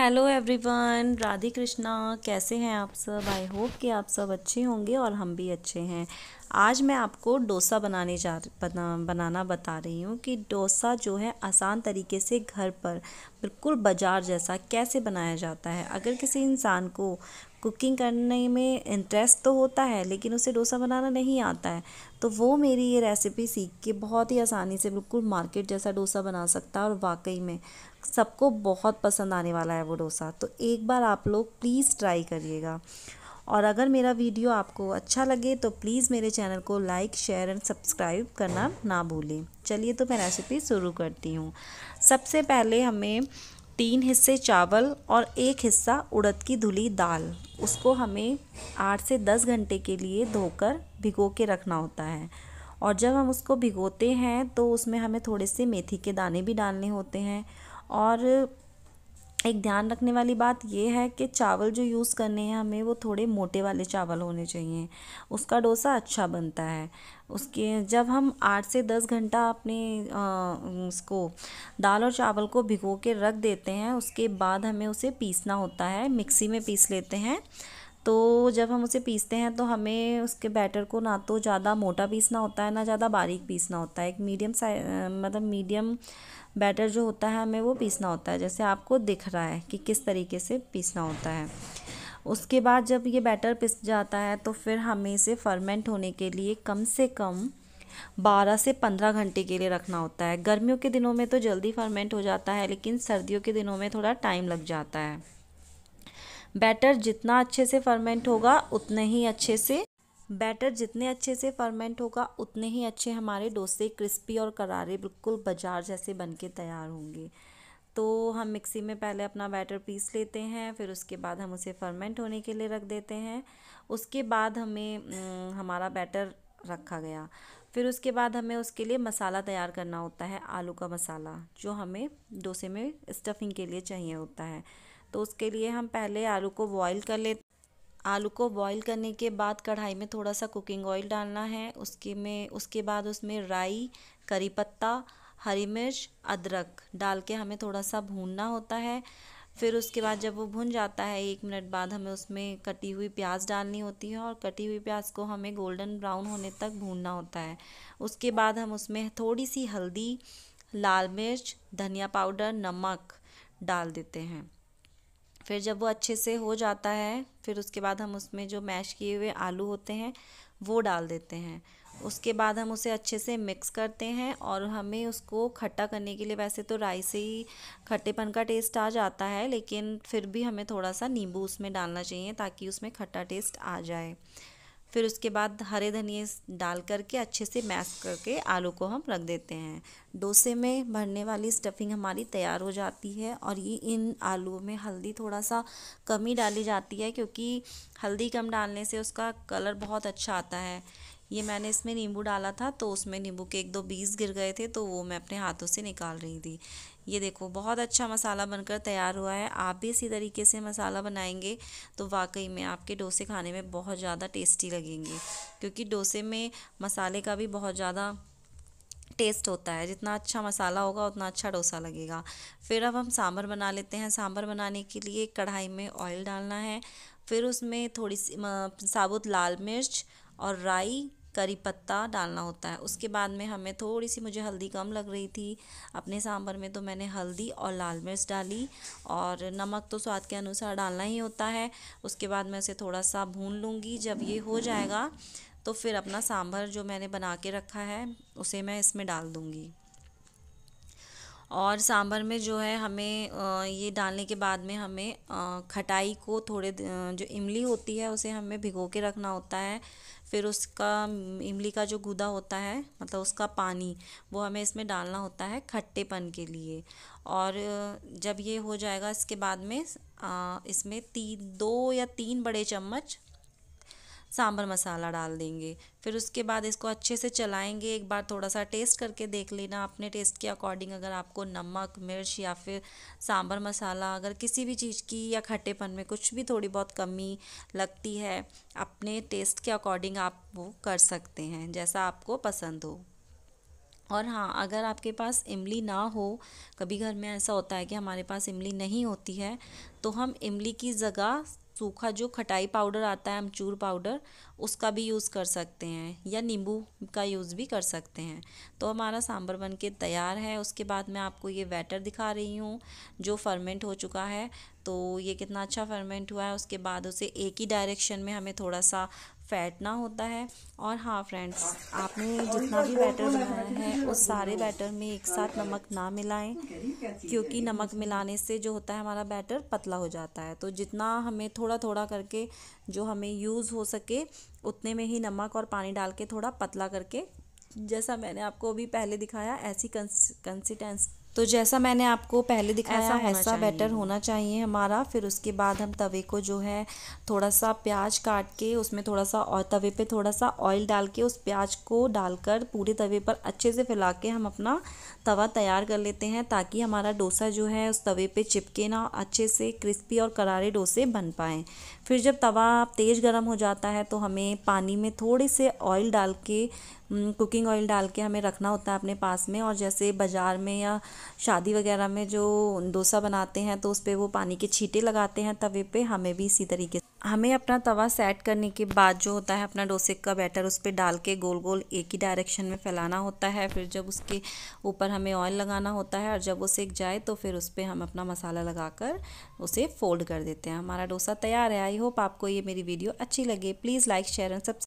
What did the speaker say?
Hello everyone, Radhe Krishna. कैसे हैं आप सब? आई होप कि आप सब अच्छे होंगे और हम भी अच्छे हैं। आज मैं आपको डोसा बनाना बता रही हूँ कि डोसा जो है आसान तरीके से घर पर बिल्कुल बाजार जैसा कैसे बनाया जाता है। अगर किसी इंसान को कुकिंग करने में इंटरेस्ट तो होता है लेकिन उसे डोसा बनाना नहीं आता है, तो वो मेरी ये रेसिपी सीख के बहुत ही आसानी से बिल्कुल मार्केट जैसा डोसा बना सकता है और वाकई में सबको बहुत पसंद आने वाला है वो डोसा। तो एक बार आप लोग प्लीज़ ट्राई करिएगा। और अगर मेरा वीडियो आपको अच्छा लगे तो प्लीज़ मेरे चैनल को लाइक, शेयर एंड सब्सक्राइब करना ना भूलें। चलिए तो मैं रेसिपी शुरू करती हूँ। सबसे पहले हमें 3 हिस्से चावल और 1 हिस्सा उड़द की धुली दाल, उसको हमें 8 से 10 घंटे के लिए धोकर भिगो के रखना होता है। और जब हम उसको भिगोते हैं तो उसमें हमें थोड़े से मेथी के दाने भी डालने होते हैं। और एक ध्यान रखने वाली बात ये है कि चावल जो यूज़ करने हैं हमें वो थोड़े मोटे वाले चावल होने चाहिए, उसका डोसा अच्छा बनता है। उसके जब हम 8 से 10 घंटा अपने उसको दाल और चावल को भिगो के रख देते हैं, उसके बाद हमें उसे पीसना होता है। मिक्सी में पीस लेते हैं। तो जब हम उसे पीसते हैं तो हमें उसके बैटर को ना तो ज़्यादा मोटा पीसना होता है ना ज़्यादा बारीक पीसना होता है। एक मीडियम बैटर जो होता है हमें वो पीसना होता है, जैसे आपको दिख रहा है कि किस तरीके से पीसना होता है। उसके बाद जब ये बैटर पिस जाता है तो फिर हमें इसे फर्मेंट होने के लिए कम से कम 12 से 15 घंटे के लिए रखना होता है। गर्मियों के दिनों में तो जल्दी फर्मेंट हो जाता है लेकिन सर्दियों के दिनों में थोड़ा टाइम लग जाता है। बैटर जितना अच्छे से फर्मेंट होगा उतने ही अच्छे से बैटर जितने अच्छे से फर्मेंट होगा उतने ही अच्छे हमारे डोसे क्रिस्पी और करारे बिल्कुल बाजार जैसे बनके तैयार होंगे। तो हम मिक्सी में पहले अपना बैटर पीस लेते हैं, फिर उसके बाद हम उसे फर्मेंट होने के लिए रख देते हैं। उसके बाद हमें हमारा बैटर रखा गया। फिर उसके बाद हमें उसके लिए मसाला तैयार करना होता है, आलू का मसाला जो हमें डोसे में स्टफिंग के लिए चाहिए होता है। तो उसके लिए हम पहले आलू को बॉईल कर लेते। आलू को बॉईल करने के बाद कढ़ाई में थोड़ा सा कुकिंग ऑयल डालना है। उसके बाद उसमें राई, करी पत्ता, हरी मिर्च, अदरक डाल के हमें थोड़ा सा भूनना होता है। फिर उसके बाद जब वो भुन जाता है 1 मिनट बाद हमें उसमें कटी हुई प्याज डालनी होती है और कटी हुई प्याज को हमें गोल्डन ब्राउन होने तक भूनना होता है। उसके बाद हम उसमें थोड़ी सी हल्दी, लाल मिर्च, धनिया पाउडर, नमक डाल देते हैं। फिर जब वो अच्छे से हो जाता है फिर उसके बाद हम उसमें जो मैश किए हुए आलू होते हैं वो डाल देते हैं। उसके बाद हम उसे अच्छे से मिक्स करते हैं और हमें उसको खट्टा करने के लिए, वैसे तो राई से ही खट्टेपन का टेस्ट आ जाता है लेकिन फिर भी हमें थोड़ा सा नींबू उसमें डालना चाहिए ताकि उसमें खट्टा टेस्ट आ जाए। फिर उसके बाद हरे धनिए डाल करके अच्छे से मैश करके आलू को हम रख देते हैं। डोसे में भरने वाली स्टफिंग हमारी तैयार हो जाती है। और ये इन आलूओं में हल्दी थोड़ा सा कम ही डाली जाती है क्योंकि हल्दी कम डालने से उसका कलर बहुत अच्छा आता है। ये मैंने इसमें नींबू डाला था तो उसमें नींबू के 1-2 बीज गिर गए थे तो वो मैं अपने हाथों से निकाल रही थी। ये देखो बहुत अच्छा मसाला बनकर तैयार हुआ है। आप भी इसी तरीके से मसाला बनाएंगे तो वाकई में आपके डोसे खाने में बहुत ज़्यादा टेस्टी लगेंगे, क्योंकि डोसे में मसाले का भी बहुत ज़्यादा टेस्ट होता है। जितना अच्छा मसाला होगा उतना अच्छा डोसा लगेगा। फिर अब हम सांभर बना लेते हैं। सांभर बनाने के लिए कढ़ाई में ऑयल डालना है। फिर उसमें थोड़ी सी साबुत लाल मिर्च और राई, करी पत्ता डालना होता है। उसके बाद में हमें थोड़ी सी, मुझे हल्दी कम लग रही थी अपने सांभर में, तो मैंने हल्दी और लाल मिर्च डाली। और नमक तो स्वाद के अनुसार डालना ही होता है। उसके बाद मैं उसे थोड़ा सा भून लूँगी। जब ये हो जाएगा तो फिर अपना सांभर जो मैंने बना के रखा है उसे मैं इसमें डाल दूँगी। और सांभर में जो है हमें ये डालने के बाद में हमें खटाई को जो इमली होती है उसे हमें भिगो के रखना होता है। फिर उसका इमली का जो गूदा होता है, मतलब उसका पानी, वो हमें इसमें डालना होता है खट्टेपन के लिए। और जब ये हो जाएगा इसके बाद में इसमें 2 या 3 बड़े चम्मच सांभर मसाला डाल देंगे। फिर उसके बाद इसको अच्छे से चलाएंगे। एक बार थोड़ा सा टेस्ट करके देख लेना अपने टेस्ट के अकॉर्डिंग। अगर आपको नमक, मिर्च या फिर सांभर मसाला, अगर किसी भी चीज़ की या खट्टेपन में कुछ भी थोड़ी बहुत कमी लगती है, अपने टेस्ट के अकॉर्डिंग आप वो कर सकते हैं जैसा आपको पसंद हो। और हाँ, अगर आपके पास इमली ना हो, कभी घर में ऐसा होता है कि हमारे पास इमली नहीं होती है, तो हम इमली की जगह सूखा जो खटाई पाउडर आता है, अमचूर पाउडर, उसका भी यूज़ कर सकते हैं, या नींबू का यूज़ भी कर सकते हैं। तो हमारा सांभर बन के तैयार है। उसके बाद मैं आपको ये बैटर दिखा रही हूँ जो फर्मेंट हो चुका है। तो ये कितना अच्छा फर्मेंट हुआ है। उसके बाद उसे एक ही डायरेक्शन में हमें थोड़ा सा फैटना होता है। और हाँ फ्रेंड्स, आपने जितना भी बैटर बनाया है उस सारे बैटर में एक साथ नमक ना मिलाएं, क्योंकि नमक मिलाने से जो होता है हमारा बैटर पतला हो जाता है। तो जितना हमें थोड़ा थोड़ा करके जो हमें यूज़ हो सके उतने में ही नमक और पानी डाल के थोड़ा पतला करके, जैसा मैंने आपको अभी पहले दिखाया ऐसी कंसिस्टेंस, तो जैसा मैंने आपको पहले दिखाया ऐसा बैटर होना चाहिए हमारा। फिर उसके बाद हम तवे को जो है थोड़ा सा प्याज काट के उसमें थोड़ा सा, और तवे पे थोड़ा सा ऑयल डाल के उस प्याज को डालकर पूरे तवे पर अच्छे से फैला के हम अपना तवा तैयार कर लेते हैं, ताकि हमारा डोसा जो है उस तवे पे चिपके ना, अच्छे से क्रिस्पी और करारे डोसे बन पाएँ। फिर जब तवा तेज़ गर्म हो जाता है तो हमें पानी में थोड़े से ऑयल डाल के, कुकिंग ऑयल डाल के हमें रखना होता है अपने पास में। और जैसे बाज़ार में या शादी वगैरह में जो डोसा बनाते हैं तो उस पर वो पानी के छींटे लगाते हैं तवे पे, हमें भी इसी तरीके से हमें अपना तवा सेट करने के बाद जो होता है अपना डोसे का बैटर उस पर डाल के गोल गोल एक ही डायरेक्शन में फैलाना होता है। फिर जब उसके ऊपर हमें ऑयल लगाना होता है और जब वो सिक जाए तो फिर उस पर हम अपना मसाला लगाकर उसे फोल्ड कर देते हैं। हमारा डोसा तैयार है। आई होप आपको ये मेरी वीडियो अच्छी लगे। Please like share and subscribe.